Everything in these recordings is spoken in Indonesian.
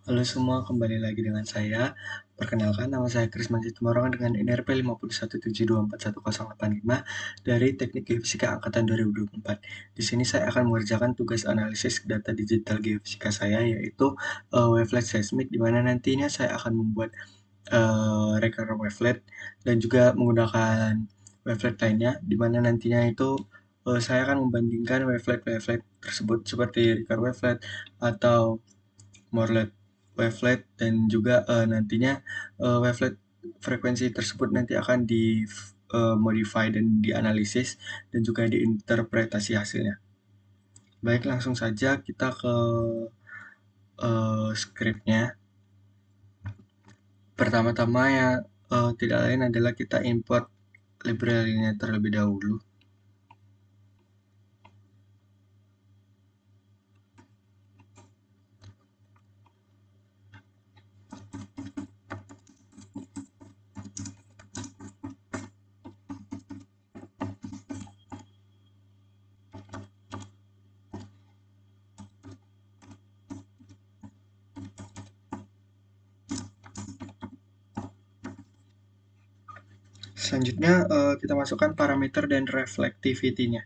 Halo semua, kembali lagi dengan saya. Perkenalkan, nama saya Krisman Situmorang dengan NRP 517724185 dari Teknik Geofisika Angkatan 2024. Di sini saya akan mengerjakan tugas analisis data digital geofisika saya, yaitu wavelet seismik, di mana nantinya saya akan membuat record wavelet dan juga menggunakan wavelet lainnya, di mana nantinya itu saya akan membandingkan wavelet-wavelet tersebut seperti record wavelet atau Morlet wavelet dan juga nantinya wavelet frekuensi tersebut nanti akan di modify dan dianalisis dan juga diinterpretasi hasilnya. Baik, langsung saja kita ke scriptnya. Pertama-tama ya tidak lain adalah kita import library-nya terlebih dahulu. Selanjutnya kita masukkan parameter dan reflectivity-nya.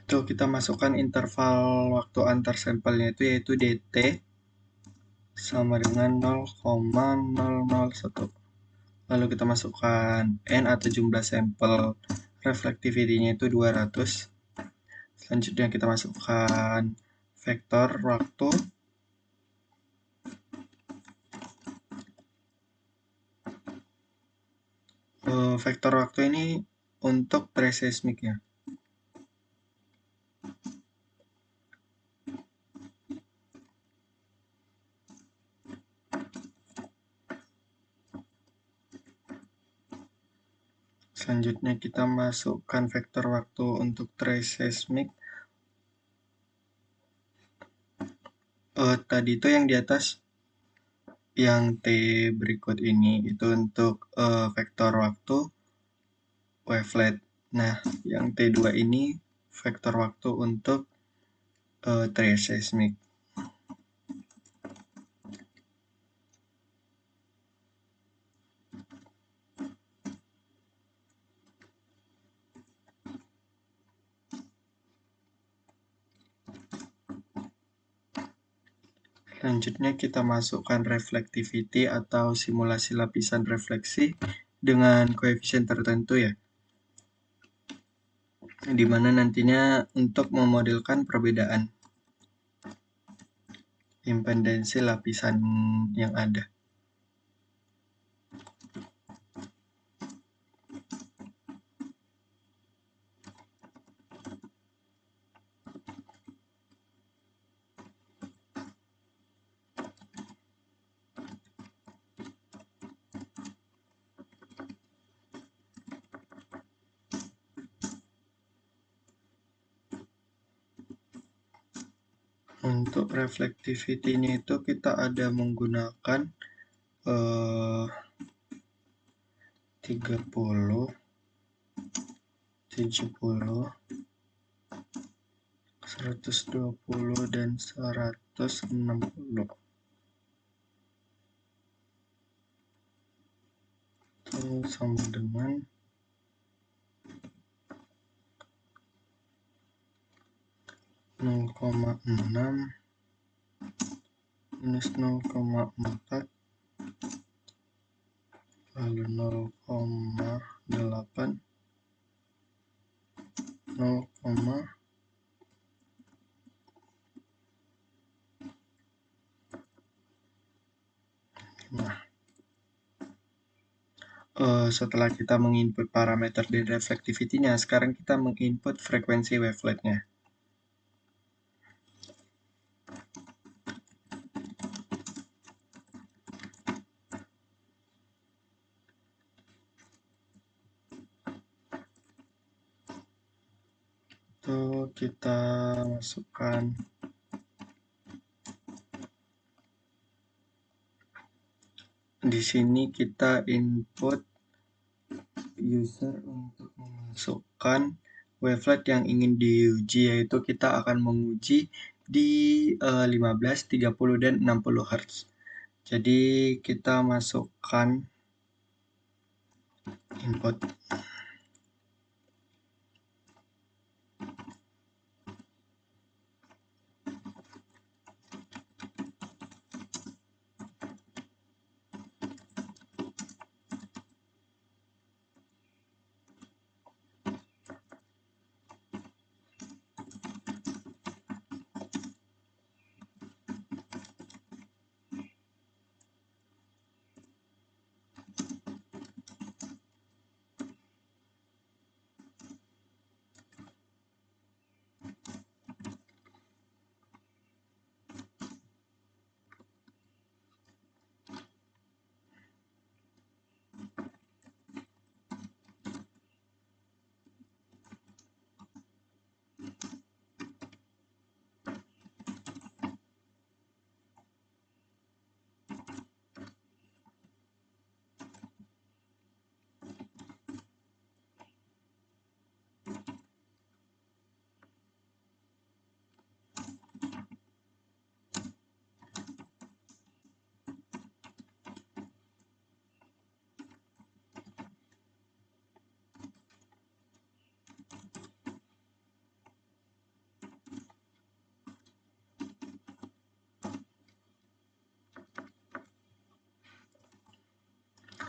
Itu kita masukkan interval waktu antar sampelnya itu yaitu dt sama dengan 0,001. Lalu kita masukkan n atau jumlah sampel reflectivity-nya itu 200. Selanjutnya kita masukkan vektor waktu. Vektor waktu ini untuk pre-seismiknya. Selanjutnya kita masukkan vektor waktu untuk trace seismik. Tadi itu yang di atas, yang T berikut ini, itu untuk vektor waktu wavelet. Nah, yang T2 ini vektor waktu untuk trace seismik. Selanjutnya kita masukkan reflectivity atau simulasi lapisan refleksi dengan koefisien tertentu ya. Di mana nantinya untuk memodelkan perbedaan impedensi lapisan yang ada. Untuk reflectivity-nya itu kita ada menggunakan 30, 70, 120, dan 160. Itu sama dengan 0,6 minus 0,4 lalu 0,8 0, nah, setelah kita menginput parameter dan reflectivity-nya, sekarang kita menginput frekuensi wavelet-nya. Itu kita masukkan Di sini kita input user untuk memasukkan wavelet yang ingin diuji, yaitu kita akan menguji di 15, 30, dan 60 Hz. Jadi kita masukkan input.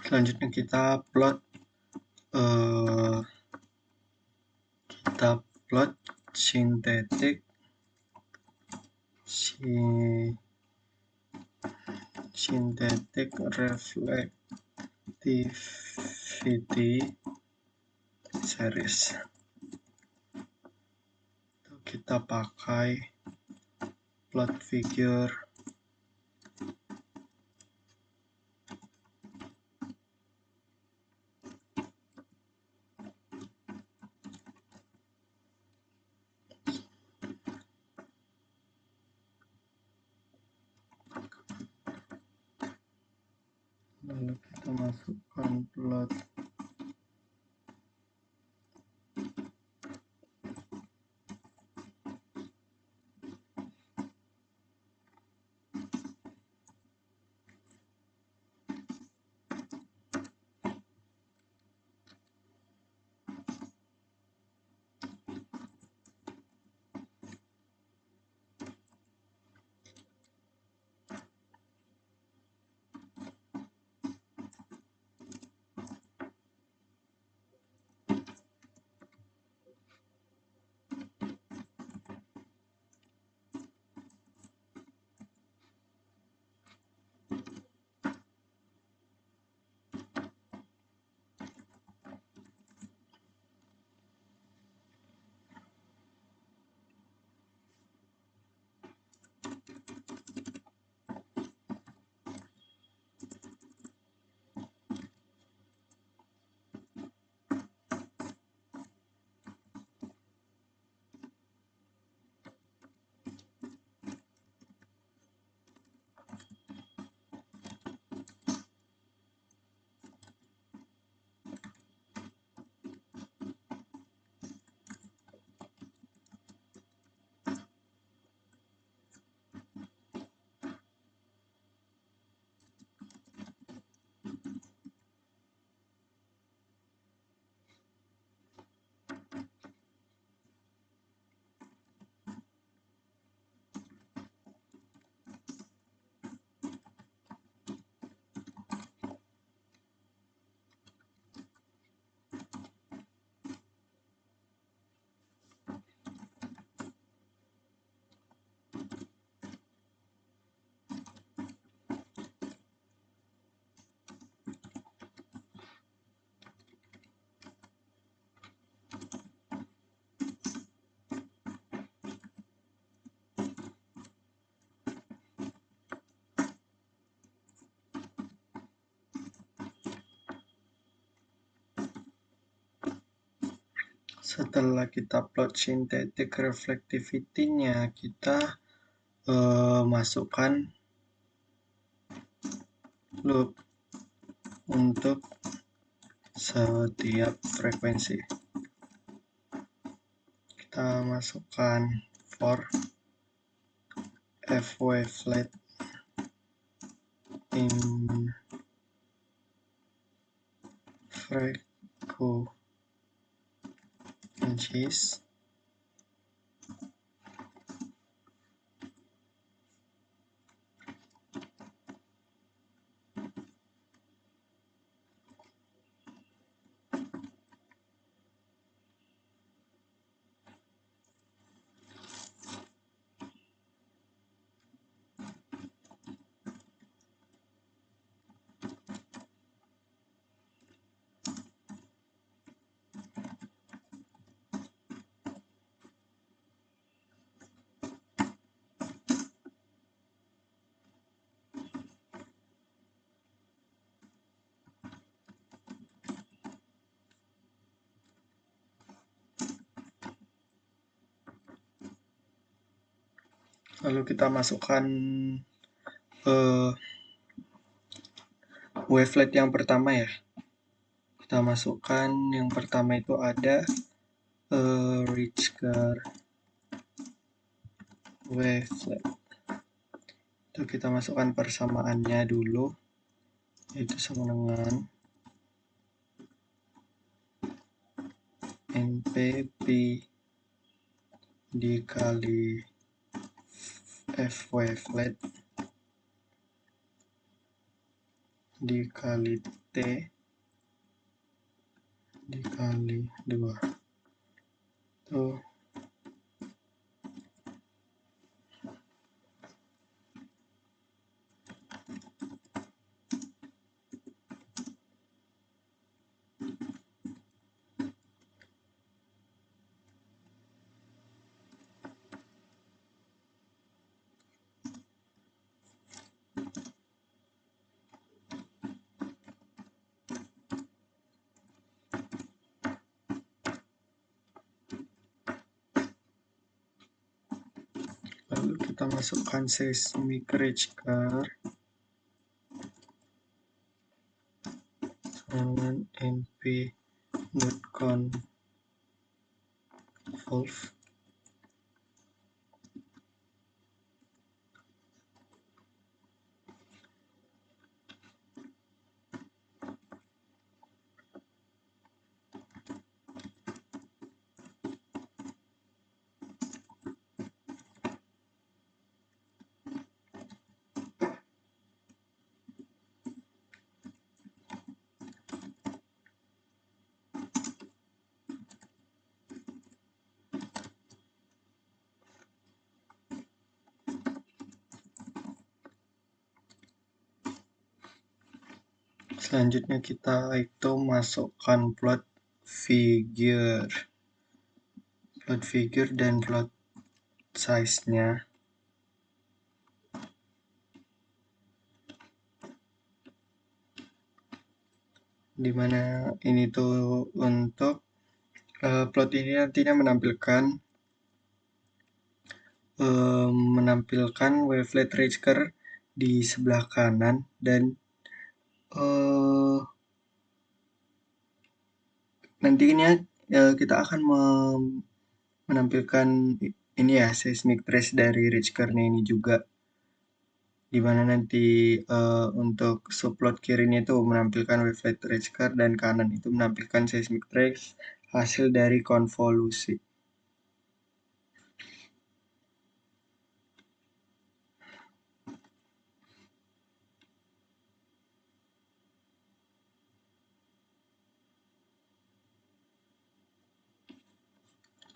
Selanjutnya eh, kita plot synthetic reflectivity series. Kita pakai plot figure lalu kita masukkan plot Setelah kita plot synthetic reflectivity-nya, kita masukkan loop. untuk setiap frekuensi. Kita masukkan for f wavelet in frequencies lalu kita masukkan wavelet yang pertama ya. Kita masukkan yang pertama itu ada Richter wavelet. Itu kita masukkan persamaannya dulu, yaitu sama dengan NPP dikali F wavelet dikali T dikali 2. Tuh. Lalu kita masukkan seismic Richter dengan np.convolve Selanjutnya kita itu masukkan plot figure dan plot size-nya. Dimana ini tuh untuk plot ini nantinya menampilkan wavelet Richter di sebelah kanan dan nantinya kita akan menampilkan ini ya, seismic trace dari Richter-nya ini juga, dimana nanti untuk subplot kirinya itu menampilkan wavelet Richter dan kanan itu menampilkan seismic trace hasil dari konvolusi.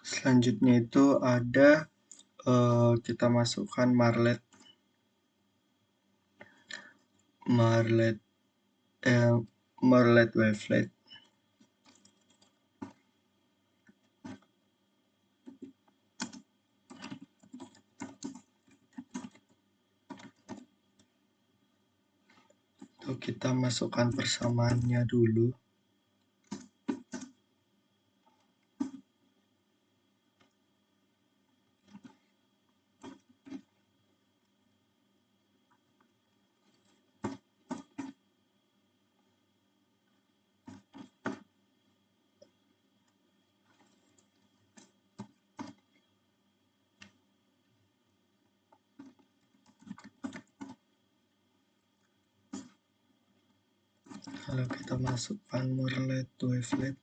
Selanjutnya itu ada kita masukkan Marlet wavelet. Itu kita masukkan persamaannya dulu. Lalu kita masukkan Morelet to wavelet.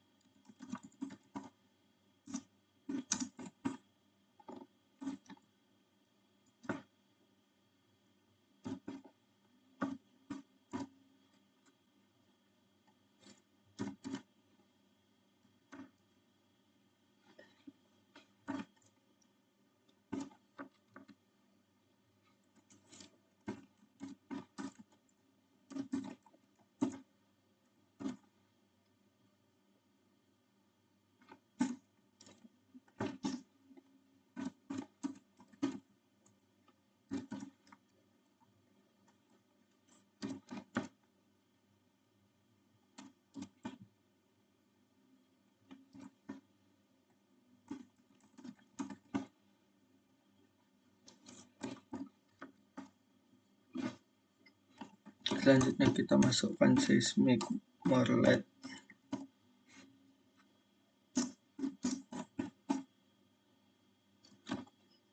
Selanjutnya kita masukkan seismic Morelet.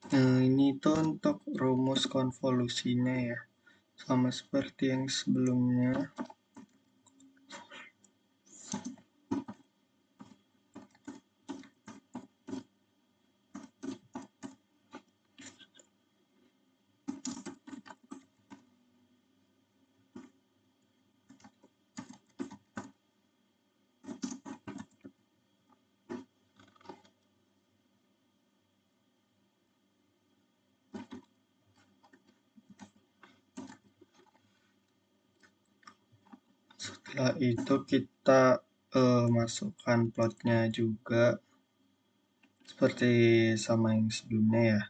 Nah, ini tuh untuk rumus konvolusinya ya, sama seperti yang sebelumnya. Setelah itu kita masukkan plotnya juga seperti sama yang sebelumnya ya.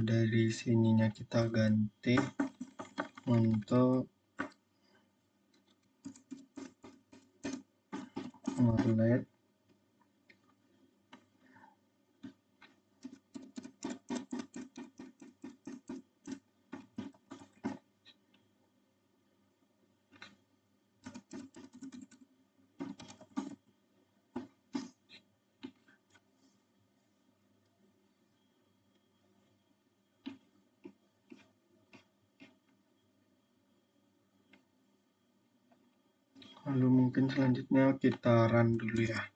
Dari sininya kita ganti untuk Morelet. Lalu mungkin selanjutnya kita run dulu ya.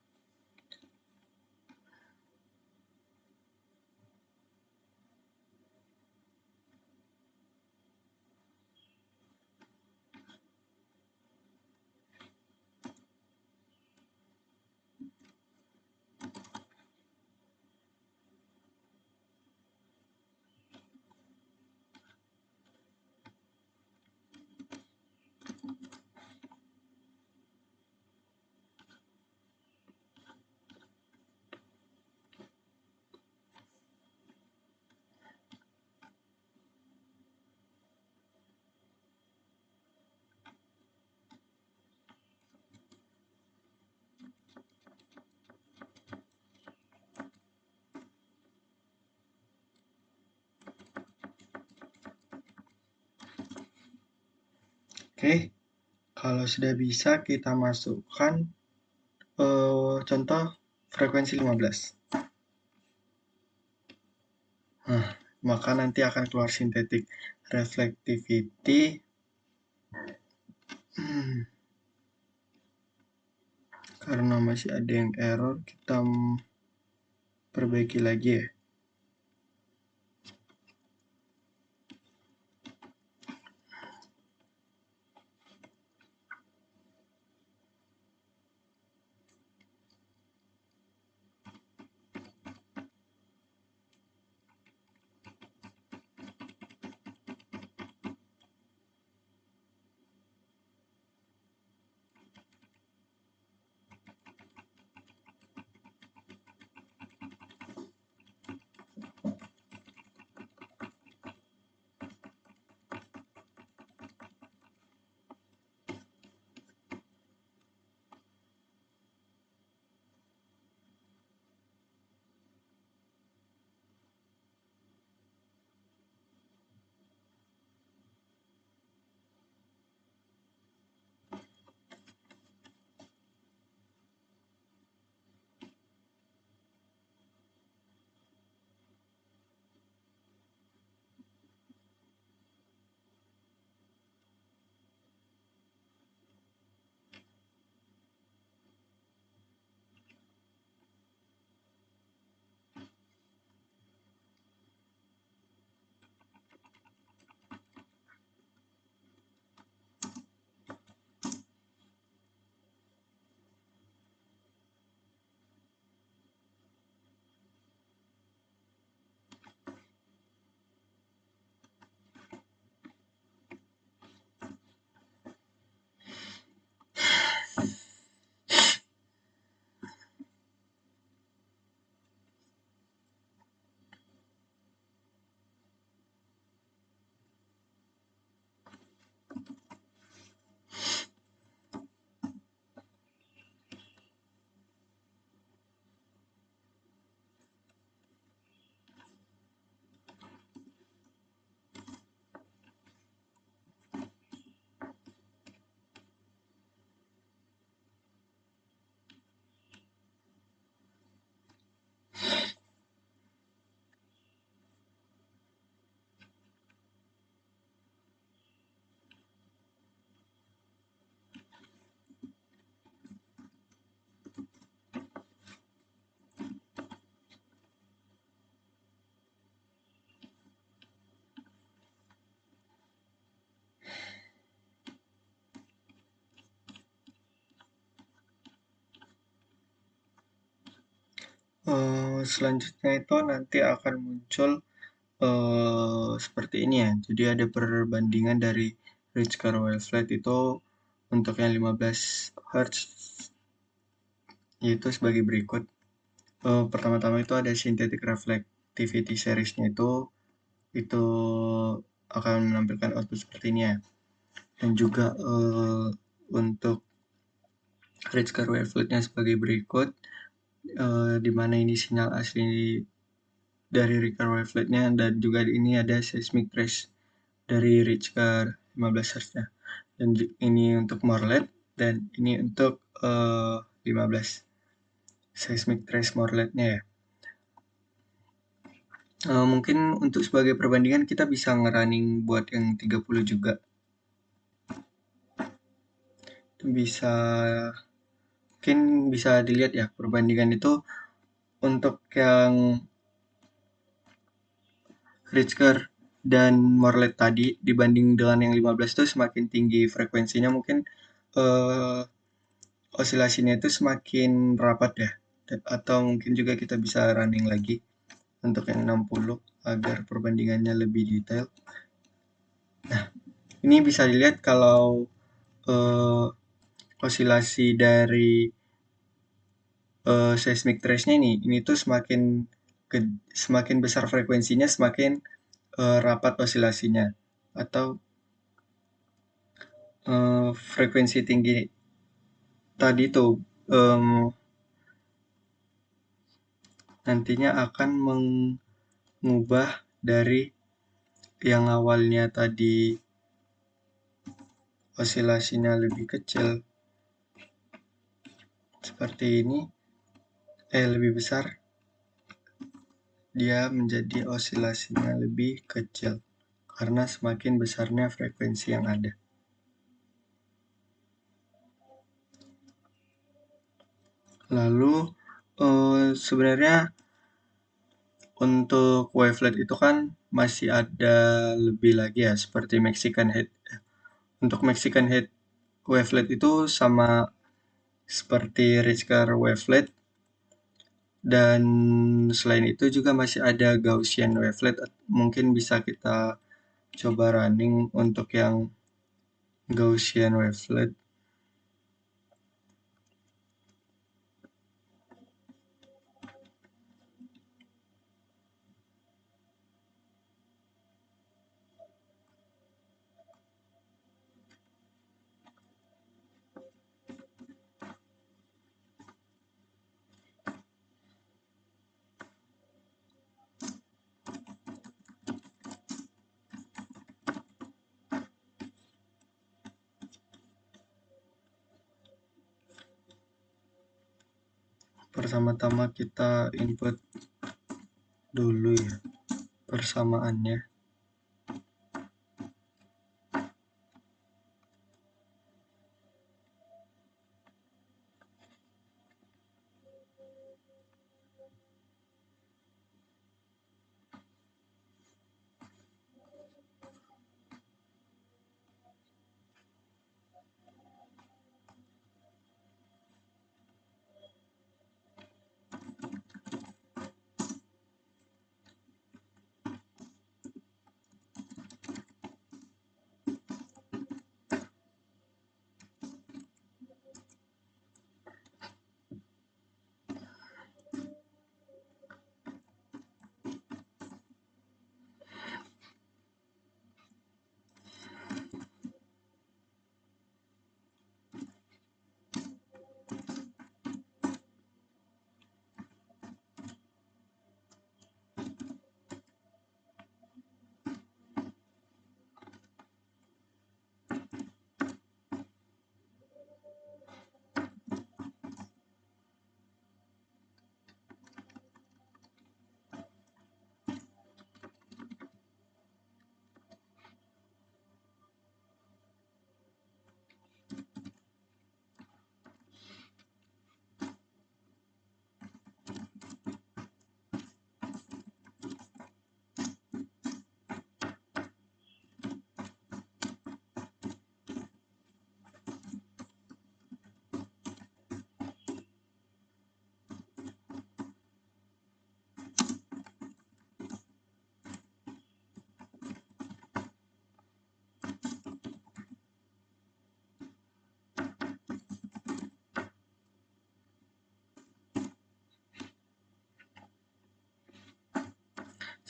Oke, kalau sudah bisa kita masukkan contoh frekuensi 15. Nah, maka nanti akan keluar synthetic reflectivity. Karena masih ada yang error, kita perbaiki lagi ya. Selanjutnya itu nanti akan muncul seperti ini ya. Jadi ada perbandingan dari range curve wavelet itu untuk yang 15 Hz yaitu sebagai berikut. Pertama-tama itu ada synthetic reflectivity series-nya itu akan menampilkan output seperti ini ya. Dan juga untuk range curve wavelet-nya sebagai berikut, di mana ini sinyal asli dari Richter wavelet-nya dan juga ini ada seismic trace dari Richter 15 Hz-nya. Dan ini untuk Morlet dan ini untuk 15 seismic trace Morlet-nya ya. Mungkin untuk sebagai perbandingan kita bisa ngerunning buat yang 30 juga. Bisa mungkin bisa dilihat ya perbandingan itu untuk yang Richter dan Morlet tadi dibanding dengan yang 15 itu semakin tinggi frekuensinya mungkin eh, osilasinya itu semakin rapat ya. Atau mungkin juga kita bisa running lagi untuk yang 60 agar perbandingannya lebih detail. Nah, ini bisa dilihat kalau eh, osilasi dari seismic trace-nya ini tuh semakin besar frekuensinya semakin rapat osilasinya atau frekuensi tinggi tadi tuh em, nantinya akan mengubah dari yang awalnya tadi osilasinya lebih kecil seperti ini, lebih besar, dia menjadi osilasinya lebih kecil karena semakin besarnya frekuensi yang ada. Lalu sebenarnya untuk wavelet itu kan masih ada lebih lagi ya seperti Mexican head. Untuk Mexican head wavelet itu sama seperti Richter wavelet dan selain itu juga masih ada Gaussian wavelet. Mungkin bisa kita coba running untuk yang Gaussian wavelet. Pertama-tama kita input dulu ya persamaannya.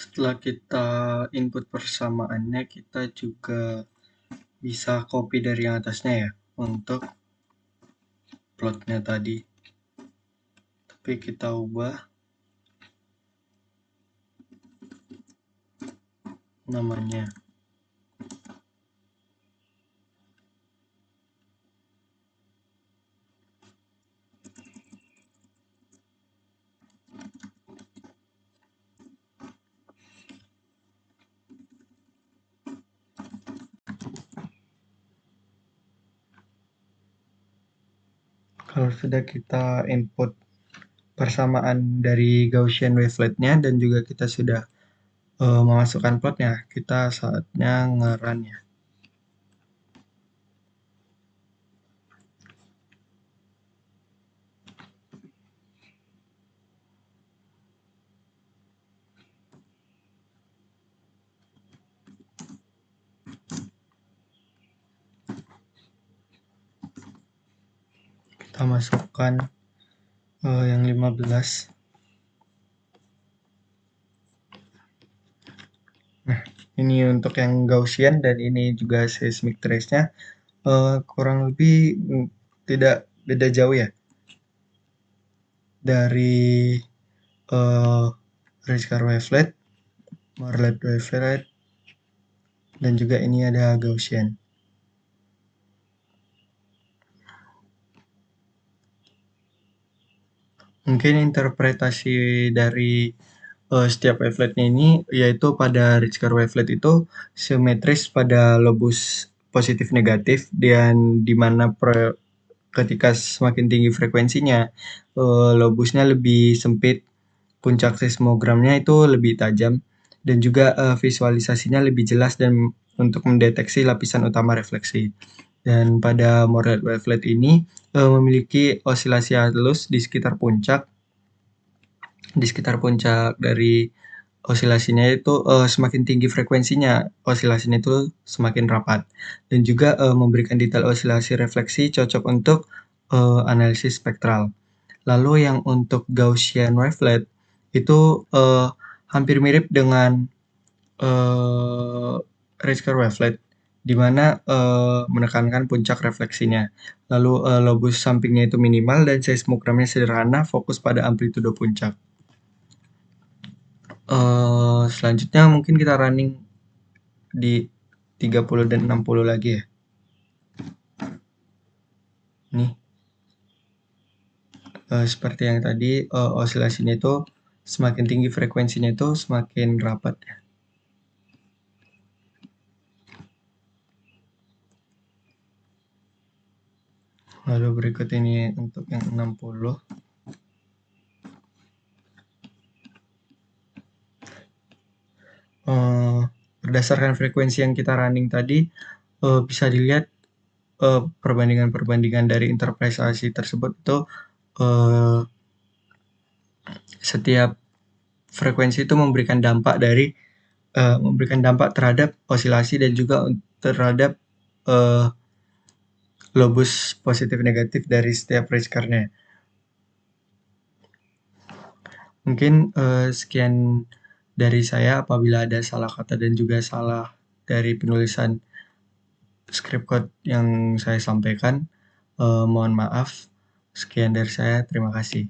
Setelah kita input persamaannya, kita juga bisa copy dari yang atasnya ya, untuk plotnya tadi. Tapi kita ubah namanya. Kalau sudah kita input persamaan dari Gaussian wavelet-nya dan juga kita sudah memasukkan plotnya, kita saatnya nge-run ya. Kita masukkan yang 15. Nah, ini untuk yang Gaussian dan ini juga seismic trace-nya kurang lebih tidak beda jauh ya dari Richter wavelet, Marlet wavelet, dan juga ini ada Gaussian. Mungkin interpretasi dari setiap waveletnya ini yaitu pada Richter wavelet itu simetris pada lobus positif negatif dan di mana ketika semakin tinggi frekuensinya lobusnya lebih sempit, puncak seismogramnya itu lebih tajam dan juga visualisasinya lebih jelas dan untuk mendeteksi lapisan utama refleksi. Dan pada Morlet wavelet ini memiliki osilasi halus di sekitar puncak dari osilasinya itu semakin tinggi frekuensinya, osilasinya itu semakin rapat dan juga memberikan detail osilasi refleksi cocok untuk analisis spektral. Lalu yang untuk Gaussian wavelet itu hampir mirip dengan Richter wavelet, di mana menekankan puncak refleksinya. Lalu lobus sampingnya itu minimal dan seismogramnya sederhana, fokus pada amplitudo puncak. Selanjutnya mungkin kita running di 30 dan 60 lagi ya. Nih, seperti yang tadi osilasinya itu semakin tinggi frekuensinya itu semakin rapat ya. Lalu berikut ini untuk yang 60. Berdasarkan frekuensi yang kita running tadi, bisa dilihat perbandingan-perbandingan dari interpretasi tersebut itu setiap frekuensi itu memberikan dampak terhadap osilasi dan juga terhadap lobus positif negatif dari setiap Pritzker-nya. Mungkin sekian dari saya. Apabila ada salah kata dan juga salah dari penulisan script code yang saya sampaikan, mohon maaf. Sekian dari saya, terima kasih.